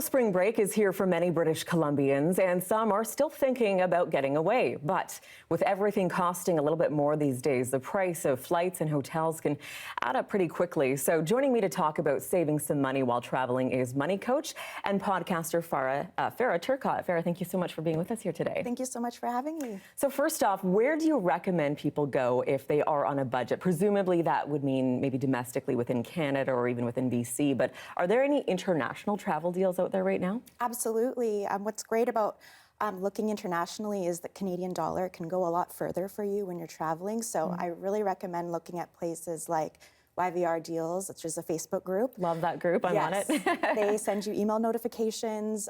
Well, spring break is here for many British Columbians, and some are still thinking about getting away. But with everything costing a little bit more these days, the price of flights and hotels can add up pretty quickly. So joining me to talk about saving some money while traveling is money coach and podcaster Farrah Turcotte. Farrah, thank you so much for being with us here today. Thank you so much for having me. So first off, where do you recommend people go if they are on a budget? Presumably that would mean maybe domestically within Canada or even within BC, but are there any international travel deals out there right now? Absolutely. What's great about looking internationally is that Canadian dollar can go a lot further for you when you're traveling. So I really recommend looking at places like YVR Deals, which is a Facebook group. Love that group. I'm on it. They send you email notifications.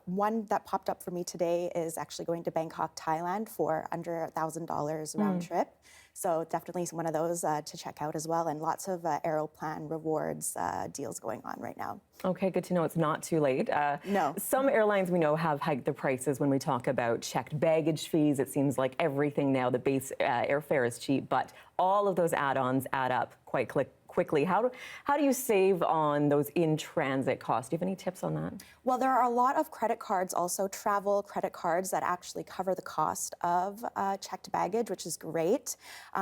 One that popped up for me today is actually going to Bangkok, Thailand for under $1,000 round trip. So definitely one of those to check out as well, and lots of Aeroplan rewards deals going on right now. Okay, good to know it's not too late. No. Some airlines we know have hiked the prices when we talk about checked baggage fees. It seems like everything now, the base airfare is cheap, but all of those add-ons add up quite quickly. How do you save on those in-transit costs? Do you have any tips on that? Well, there are a lot of credit cards, also travel credit cards, that actually cover the cost of checked baggage, which is great.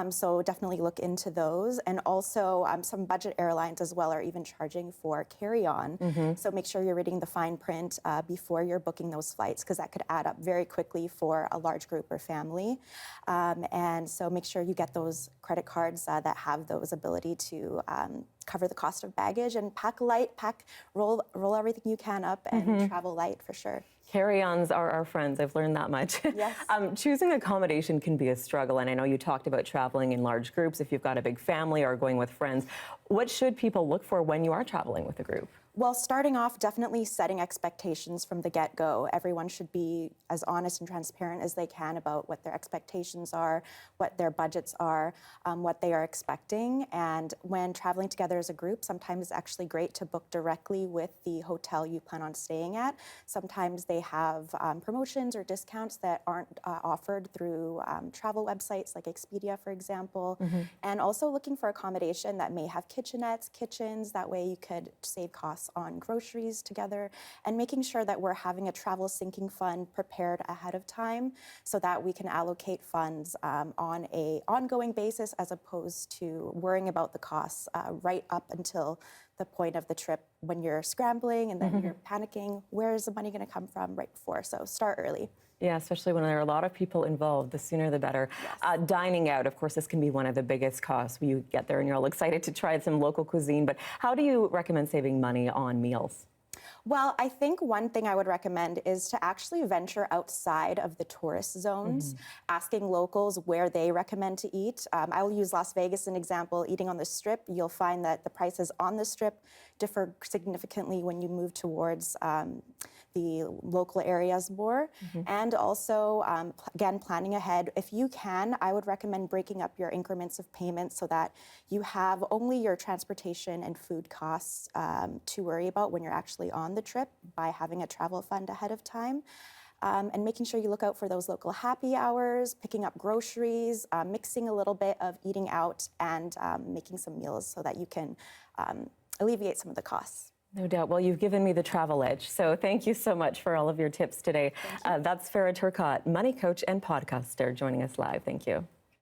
So definitely look into those. And also some budget airlines as well are even charging for carry-on. So make sure you're reading the fine print before you're booking those flights, because that could add up very quickly for a large group or family. And so make sure you get those credit cards that have those ability to cover the cost of baggage, and pack light, roll everything you can up, and travel light for sure. Carry-ons are our friends. I've learned that much. Yes. Choosing accommodation can be a struggle, and I know you talked about traveling in large groups. If you've got a big family or going with friends, what should people look for when you are traveling with a group? Well, starting off, definitely setting expectations from the get-go. Everyone should be as honest and transparent as they can about what their expectations are, what their budgets are, what they are expecting. And when traveling together as a group, sometimes it's actually great to book directly with the hotel you plan on staying at. Sometimes they have promotions or discounts that aren't offered through travel websites like Expedia, for example. And also looking for accommodation that may have kitchenettes, kitchens. That way you could save costs on groceries together, and making sure that we're having a travel sinking fund prepared ahead of time so that we can allocate funds on an ongoing basis, as opposed to worrying about the costs right up until the point of the trip when you're scrambling and then you're panicking. Where is the money going to come from right before? So start early. Yeah, especially when there are a lot of people involved, the sooner the better. Yes. Dining out, of course, this can be one of the biggest costs. You get there and you're all excited to try some local cuisine, but how do you recommend saving money on meals? Well, I think one thing I would recommend is to actually venture outside of the tourist zones, asking locals where they recommend to eat. I will use Las Vegas as an example. Eating on the Strip, you'll find that the prices on the Strip differ significantly when you move towards the local areas more. And also, again, planning ahead. If you can, I would recommend breaking up your increments of payments so that you have only your transportation and food costs to worry about when you're actually on the trip, by having a travel fund ahead of time. And making sure you look out for those local happy hours, picking up groceries, mixing a little bit of eating out, and making some meals so that you can alleviate some of the costs. No doubt. Well, you've given me the travel edge, so thank you so much for all of your tips today. That's Farrah Turcotte, money coach and podcaster, joining us live. Thank you.